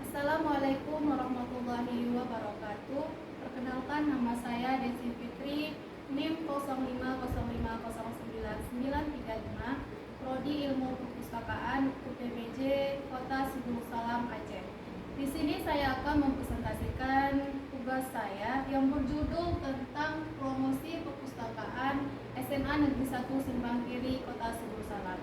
Assalamualaikum warahmatullahi wabarakatuh. Perkenalkan, nama saya Desi Fitri, NIM 0505099935, Prodi Ilmu Perpustakaan UPBJ Kota Siburut Salam, Aceh. Di sini saya akan mempresentasikan tugas saya yang berjudul tentang promosi perpustakaan SMA Negeri 1 Simpang Kiri, Kota Siburut Salam.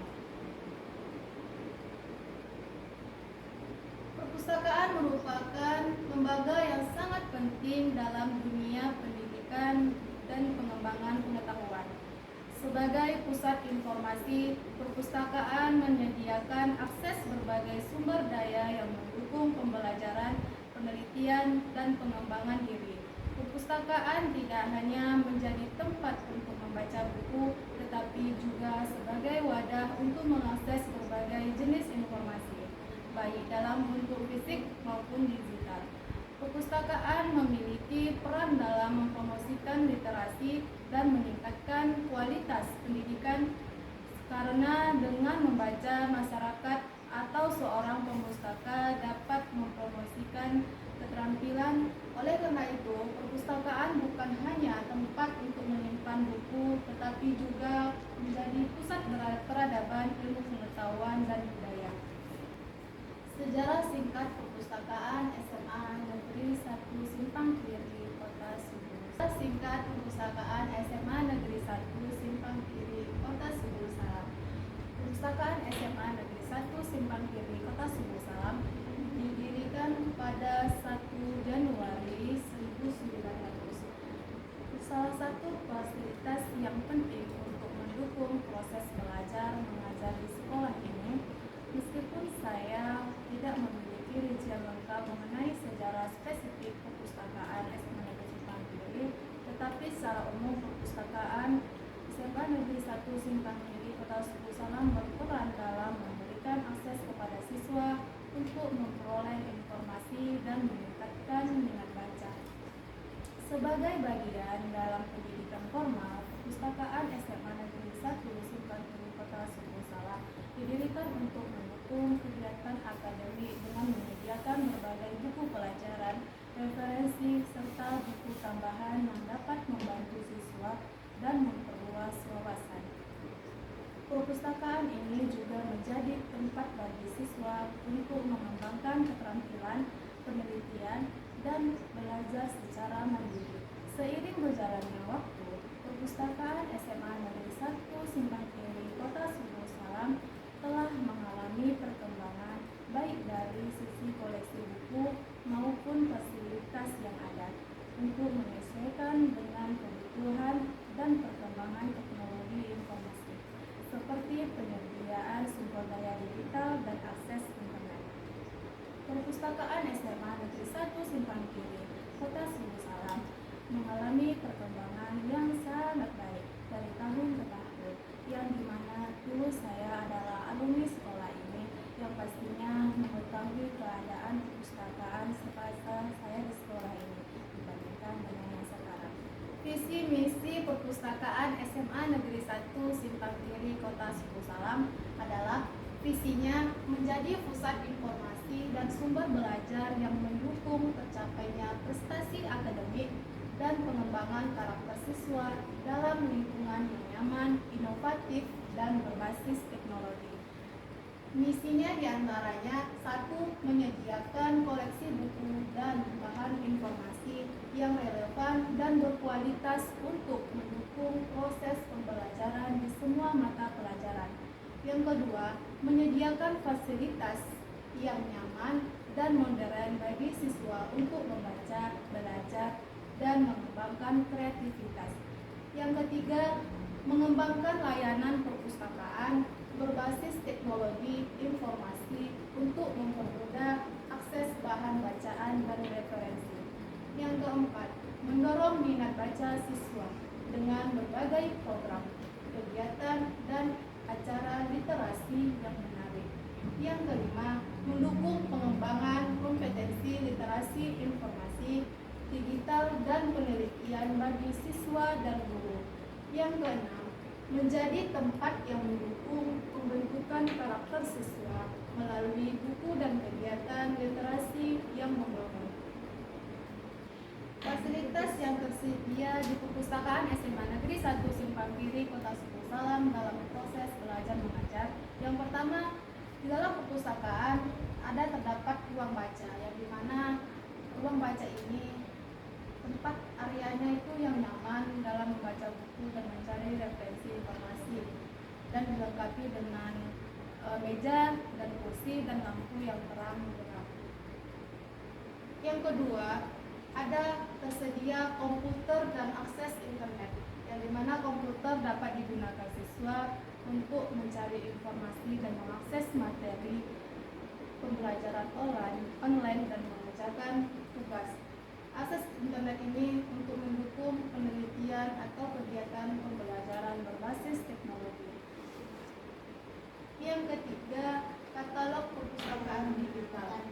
Perpustakaan merupakan lembaga yang sangat penting dalam dunia pendidikan dan pengembangan pengetahuan. Sebagai pusat informasi, perpustakaan menyediakan akses berbagai sumber daya yang mendukung pembelajaran, penelitian, dan pengembangan diri. Perpustakaan tidak hanya menjadi tempat untuk membaca buku, tetapi juga sebagai wadah untuk mengakses berbagai jenis informasi, baik dalam bentuk fisik maupun digital. Perpustakaan memiliki peran dalam mempromosikan literasi dan meningkatkan kualitas pendidikan, karena dengan membaca, masyarakat atau seorang pemustaka dapat mempromosikan keterampilan. Oleh karena itu, perpustakaan bukan hanya tempat untuk menyimpan buku, tetapi juga menjadi pusat peradaban, ilmu pengetahuan, dan budaya. Sejarah singkat perpustakaan SMA Negeri 1 Simpang Kiri, Kota Siburut. Sejarah singkat perpustakaan SMA Negeri 1 Simpang Kiri, Kota Siburut Salam. Perpustakaan SMA Negeri 1 Simpang Kiri, Kota Siburut Salam didirikan pada 1 Januari 1900. Salah satu fasilitas yang penting untuk mendukung proses belajar mengajar di sekolah ini, meskipun saya tidak memiliki rincian lengkap mengenai sejarah spesifik perpustakaan SMA Negeri Simpang Kiri, tetapi secara umum perpustakaan SMA Negeri 1 Simpang Kiri, Kota Siburut Salam berperan dalam memberikan akses kepada siswa untuk memperoleh informasi dan meningkatkan minat baca. Sebagai bagian dalam pendidikan formal, perpustakaan SMA Negeri 1 Simpang Kiri, Kota Siburut Salam didirikan untuk mendukung kegiatan akademik dengan menyediakan berbagai buku pelajaran, referensi, serta buku tambahan yang dapat membantu siswa dan memperluas wawasan. Perpustakaan ini juga menjadi tempat bagi siswa untuk mengembangkan keterampilan, penelitian, dan belajar secara mandiri. Seiring berjalannya waktu, perpustakaan SMA Negeri 1 Simpang Kiri, Kota Siburut Salam telah mengalami perkembangan baik dari sisi koleksi buku maupun fasilitas yang ada untuk menyesuaikan dengan kebutuhan dan perkembangan teknologi informasi, seperti penyediaan sumber daya digital dan akses internet. Perpustakaan SMA Negeri 1 Simpang Kiri, Kota Siburut Salam mengalami perkembangan yang sangat baik dari tahun ke tahun, yang dimana dulu saya adalah alumni sekolah ini yang pastinya mengetahui keadaan perpustakaan semasa saya di sekolah ini dibandingkan dengan yang sekarang. Visi misi perpustakaan SMA Negeri 1 Simpang Kiri, Kota Siburut Salam adalah visinya menjadi pusat informasi dan sumber belajar yang mendukung tercapainya prestasi akademik dan pengembangan karakter siswa dalam lingkungan yang nyaman, inovatif, dan berbasis teknologi. Misinya diantaranya: 1. Menyediakan koleksi buku dan bahan informasi yang relevan dan berkualitas untuk mendukung proses pembelajaran di semua mata pelajaran. Yang kedua, menyediakan fasilitas yang nyaman dan modern bagi siswa untuk membaca, belajar, dan mengembangkan kreativitas. Yang ketiga, mengembangkan layanan perpustakaan berbasis teknologi informasi untuk mempermudah akses bahan bacaan dan referensi. Yang keempat, mendorong minat baca siswa dengan berbagai program, kegiatan, dan acara literasi yang menarik. Yang kelima, mendukung pengembangan kompetensi literasi informasi, digital, dan penelitian bagi siswa dan guru. Yang keenam, menjadi tempat yang mendukung pembentukan karakter siswa melalui buku dan kegiatan literasi yang memenuhi. Fasilitas yang tersedia di Perpustakaan SMA Negeri 1 Simpang Kiri, Kota Suku Salam dalam proses belajar mengajar. Yang pertama, di dalam perpustakaan terdapat ruang baca, yang dimana ruang baca ini tempat areanya itu yang nyaman dalam membaca buku dan mencari referensi informasi, dan dilengkapi dengan meja dan kursi dan lampu yang terang benderang. Yang kedua, tersedia komputer dan akses internet, yang dimana komputer dapat digunakan siswa untuk mencari informasi dan mengakses materi pembelajaran online dan mengerjakan tugas. Akses internet ini untuk mendukung penelitian atau kegiatan pembelajaran berbasis teknologi. Yang ketiga, katalog perpustakaan digital.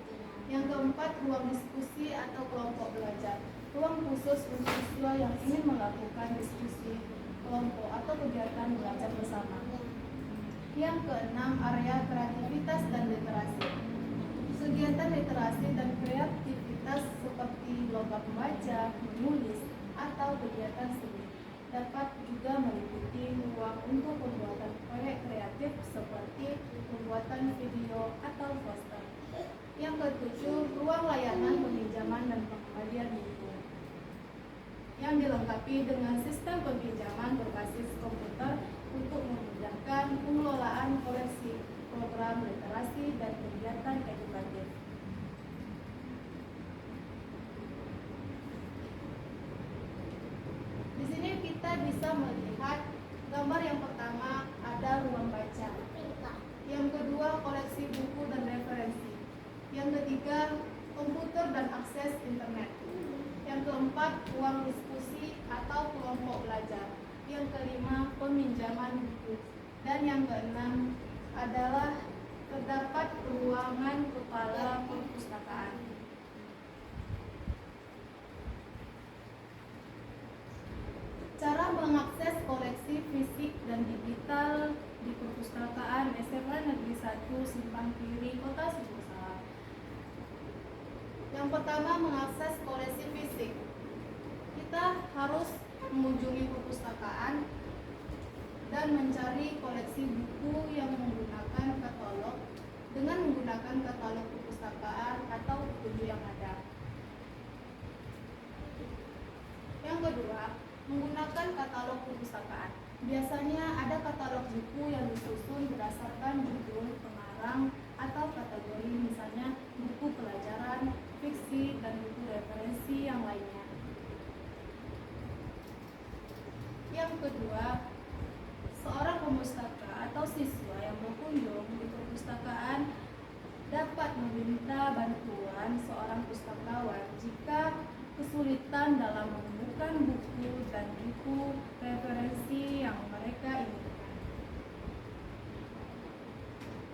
Yang keempat, ruang diskusi atau kelompok belajar. Ruang khusus untuk siswa yang ingin melakukan diskusi kelompok atau kegiatan belajar bersama. Yang keenam, area kreativitas dan literasi. Kegiatan literasi dan kreativitas seperti lomba membaca, menulis, atau kegiatan seni dapat juga meliputi ruang untuk pembuatan proyek kreatif seperti pembuatan video atau poster. Yang ketujuh, ruang layanan peminjaman dan pengembalian buku, yang dilengkapi dengan sistem peminjaman berbasis komputer untuk memudahkan pengelolaan koleksi, program literasi, dan kegiatan edukatif. Di sini kita bisa melihat gambar yang pertama ada ruang baca, yang kedua koleksi buku dan referensi, yang ketiga komputer dan akses internet, yang keempat ruang diskusi atau kelompok belajar, yang kelima peminjaman buku, dan yang keenam adalah terdapat ruangan kepala perpustakaan. Cara mengakses koleksi fisik dan digital di Perpustakaan SMA Negeri 1 Simpang Kiri, Kota Suku Salam. Yang pertama, mengakses koleksi fisik. Kita harus mengunjungi perpustakaan dan mencari koleksi buku yang menggunakan katalog dengan menggunakan katalog perpustakaan atau buku yang ada. Yang kedua, menggunakan katalog perpustakaan. Biasanya ada katalog buku yang disusun berdasarkan judul, pengarang, atau kategori, misalnya buku pelajaran, fiksi, dan buku referensi yang lainnya. Yang kedua, seorang pemustaka atau siswa yang berkunjung di perpustakaan dapat meminta bantuan seorang pustakawan jika kesulitan dalam menemukan buku dan buku referensi yang mereka inginkan.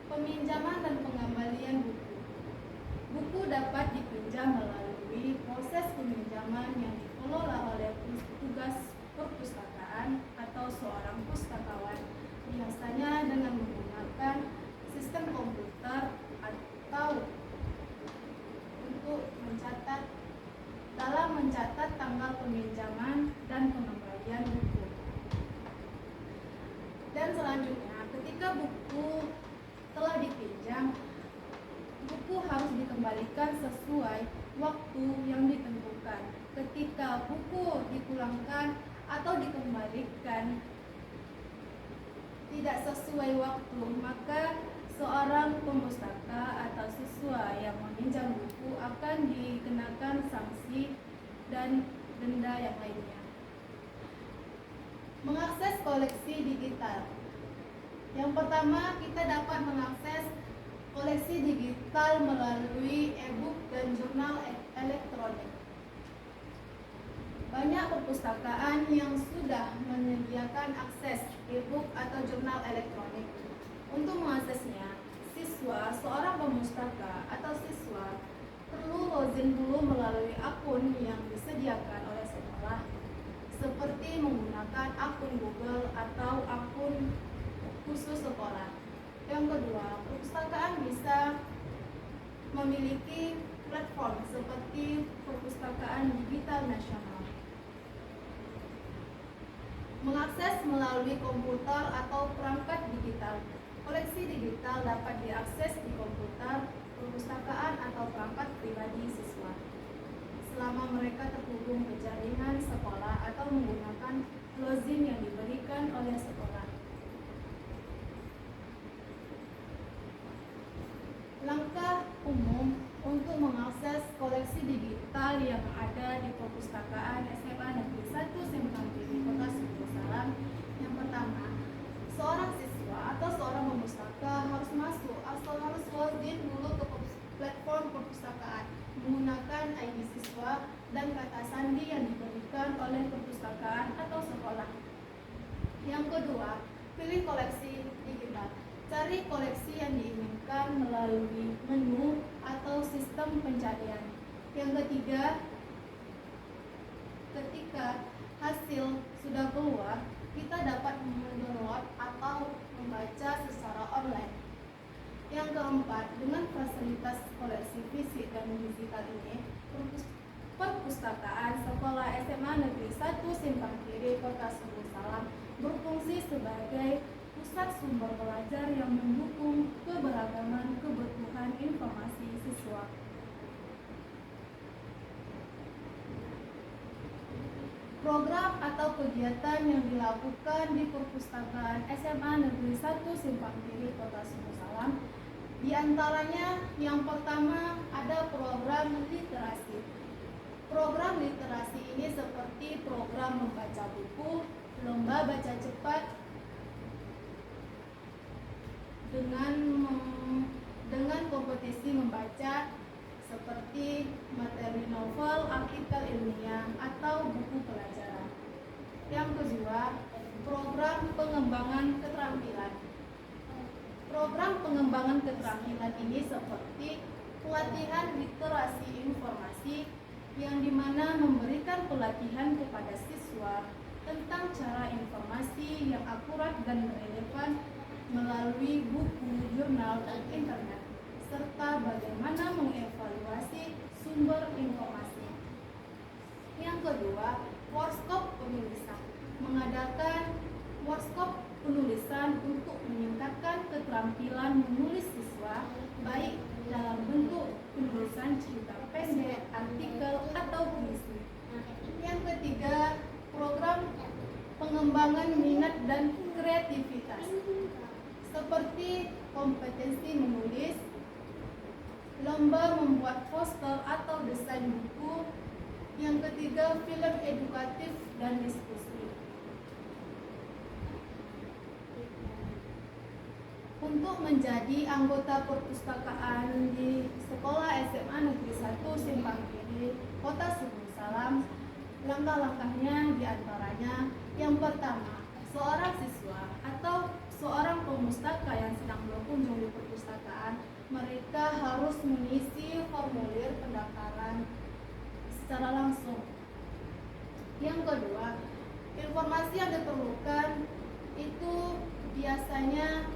Peminjaman dan pengembalian buku. Buku dapat dipinjam melalui proses peminjaman yang dikelola oleh petugas perpustakaan atau seorang pustakawan, biasanya dengan menggunakan sistem komputer atau untuk mencatat tanggal peminjaman dan pengembalian buku. Dan selanjutnya, ketika buku telah dipinjam, buku harus dikembalikan sesuai waktu yang ditentukan. Ketika buku dipulangkan atau dikembalikan tidak sesuai waktu, maka seorang pemustaka atau siswa yang meminjam buku akan dikenakan sanksi dan denda yang lainnya. Mengakses koleksi digital. Yang pertama, kita dapat mengakses koleksi digital melalui e-book dan jurnal elektronik. Banyak perpustakaan yang sudah menyediakan akses e-book atau jurnal elektronik. Untuk mengaksesnya, seorang pemustaka atau siswa perlu login dulu melalui akun yang disediakan oleh sekolah, seperti menggunakan akun Google atau akun khusus sekolah. Yang kedua, perpustakaan bisa memiliki platform seperti perpustakaan digital nasional. Mengakses melalui komputer atau perangkat digital. Koleksi digital dapat diakses di komputer, perpustakaan atau perangkat pribadi siswa selama mereka terhubung ke jaringan sekolah atau menggunakan login yang diberikan oleh sekolah. Langkah umum untuk mengakses koleksi digital yang ada di perpustakaan SMA Negeri 1 Simpang Kiri Kota Sumatera Salam. Yang pertama, seorang siswa atau seorang pemustaka harus masuk atau harus login dulu ke platform perpustakaan menggunakan ID siswa dan kata sandi yang diberikan oleh perpustakaan atau sekolah. Yang kedua, pilih koleksi digital. Cari koleksi yang diinginkan melalui menu atau sistem pencarian. Yang ketiga, ketika hasil sudah keluar, kita dapat mendownload atau membaca secara online. Yang keempat, dengan fasilitas koleksi fisik dan digital ini, perpustakaan Sekolah SMA Negeri 1 Simpang Kiri Kota Sumatera Salam berfungsi sebagai pusat sumber belajar yang mendukung keberagaman kebutuhan informasi siswa. Program atau kegiatan yang dilakukan di perpustakaan SMA Negeri 1 Simpang Kiri Kota Sumatera Salam, di antaranya yang pertama ada program literasi. Program literasi ini seperti program membaca buku, lomba baca cepat dengan kompetisi membaca seperti materi novel, artikel ilmiah, atau buku pelajaran. Yang kedua, program pengembangan keterampilan. Program pengembangan keterampilan ini seperti pelatihan literasi informasi yang dimana memberikan pelatihan kepada siswa tentang cara informasi yang akurat dan relevan melalui buku, jurnal, dan internet, serta bagaimana mengevaluasi sumber informasi. Yang kedua, workshop penulisan. Mengadakan workshop penulisan untuk meningkatkan keterampilan menulis siswa, baik dalam bentuk penulisan cerita pendek, artikel, atau puisi. Yang ketiga, program pengembangan minat dan kreativitas seperti kompetensi menulis, lomba membuat poster atau desain buku. Yang ketiga, film edukatif dan diskusi. Untuk menjadi anggota perpustakaan di Sekolah SMA Negeri 1 Simpang Kiri Kota Sumatera Salam, langkah-langkahnya diantaranya: yang pertama, seorang siswa atau seorang pemustaka yang sedang berkunjung di perpustakaan, mereka harus mengisi formulir pendaftaran secara langsung. Yang kedua, informasi yang diperlukan itu biasanya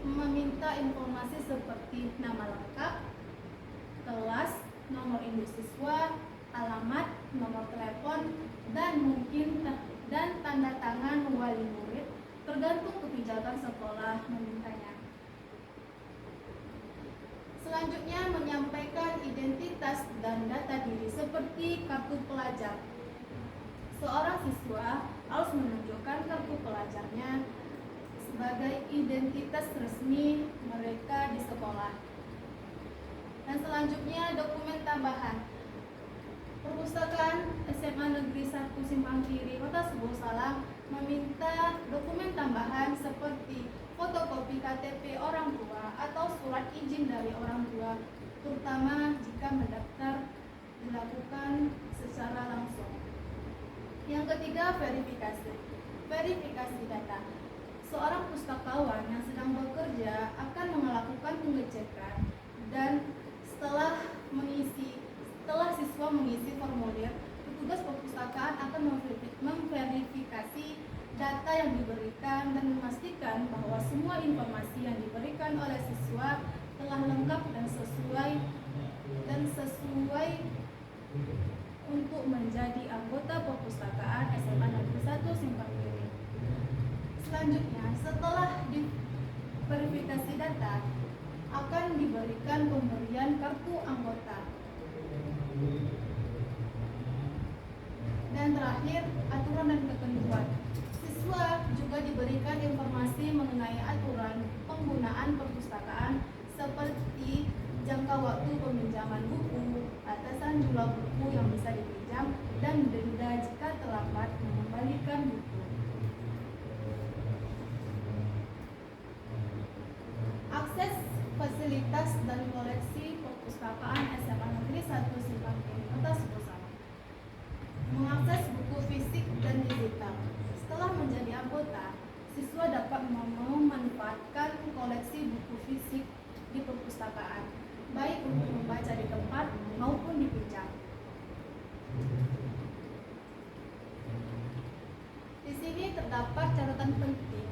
meminta informasi seperti nama lengkap, kelas, nomor induk siswa, alamat, nomor telepon, dan tanda tangan wali murid, tergantung kebijakan sekolah memintanya. Selanjutnya, menyampaikan identitas dan data diri seperti kartu pelajar. Seorang siswa harus menunjukkan kartu pelajarnya sebagai identitas resmi mereka di sekolah. Dan selanjutnya, dokumen tambahan. Perpustakaan SMA Negeri 1 Simpang Kiri Kota Sumatera Salam meminta dokumen tambahan seperti fotokopi KTP orang tua atau surat izin dari orang tua, terutama jika mendaftar dilakukan secara langsung. Yang ketiga, verifikasi data. Seorang pustakawan yang sedang bekerja akan melakukan pengecekan, dan setelah siswa mengisi formulir, petugas perpustakaan akan memverifikasi data yang diberikan dan memastikan bahwa semua informasi yang diberikan oleh siswa telah lengkap dan sesuai kata akan diberikan pemberian kartu anggota. Dan terakhir, aturan dan ketentuan. Siswa juga diberikan informasi mengenai aturan penggunaan perpustakaan seperti jangka waktu peminjaman buku, batasan jumlah buku yang bisa dipinjam, dan denda jika terlambat mengembalikan buku. Akses fasilitas dan koleksi perpustakaan SMA Negeri 1 Simpang Kiri Kota Sukosama. Mengakses buku fisik dan digital. Setelah menjadi anggota, siswa dapat memanfaatkan koleksi buku fisik di perpustakaan, baik untuk membaca di tempat maupun dipinjam. Di sini terdapat catatan penting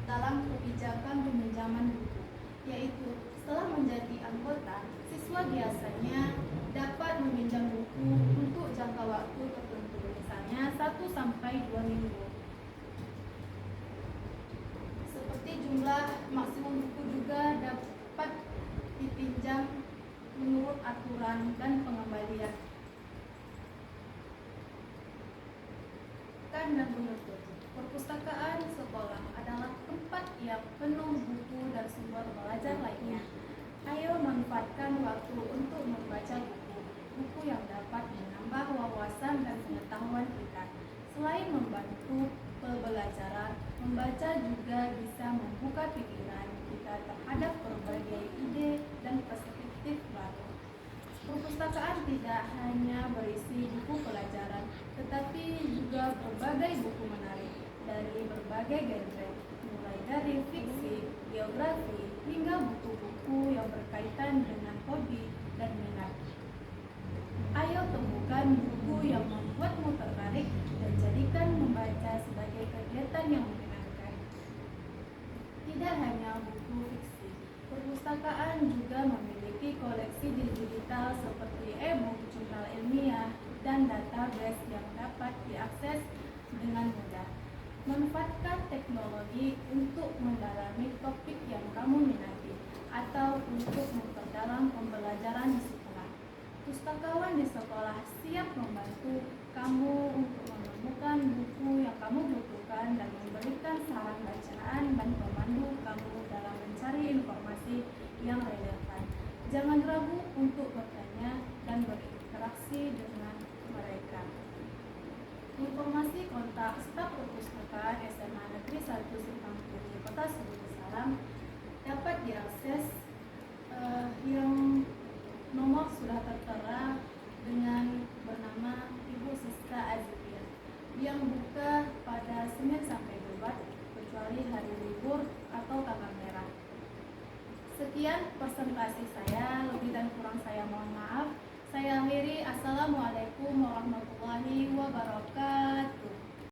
dalam kebijakan peminjaman buku, yaitu setelah menjadi anggota, siswa biasanya dapat meminjam buku untuk jangka waktu tertentu, misalnya 1-2 minggu. Seperti jumlah maksimum buku juga dapat dipinjam menurut aturan dan pengembalian. Dan penutup, perpustakaan sekolah adalah tempat yang penuh buku dan sumber belajar lainnya. Ayo manfaatkan waktu untuk membaca buku yang dapat menambah wawasan dan pengetahuan kita. Selain membantu pembelajaran, membaca juga bisa membuka pikiran kita terhadap berbagai ide dan perspektif baru. Perpustakaan tidak hanya berisi buku pelajaran, tetapi juga berbagai buku menarik dari berbagai genre, mulai dari fiksi, biografi, hingga buku-buku yang berkaitan dengan hobi dan minat. Ayo temukan buku yang membuatmu tertarik dan jadikan membaca sebagai kegiatan yang menyenangkan. Tidak hanya buku fiksi, perpustakaan juga memiliki koleksi digital seperti e-book, jurnal ilmiah, dan database yang dapat diakses dengan mudah. Manfaatkan teknologi untuk mendalami topik yang kamu minati atau untuk memperdalam pembelajaran di sekolah. Pustakawan di sekolah siap membantu kamu untuk menemukan buku yang kamu butuhkan dan memberikan saran bacaan dan memandu kamu dalam mencari informasi yang relevan. Jangan ragu untuk bertanya dan berinteraksi dengan mereka. Informasi kontak staf perpustakaan SMA Negeri 1 Simpang Kiri Kota Sukosama dapat diakses yang nomor sudah tertera dengan bernama Ibu Siska Azibir yang buka pada Senin sampai Jumat kecuali hari libur atau tanggal merah. Sekian presentasi saya, lebih dan kurang saya mohon maaf. Saya akhiri. Assalamualaikum warahmatullahi wabarakatuh.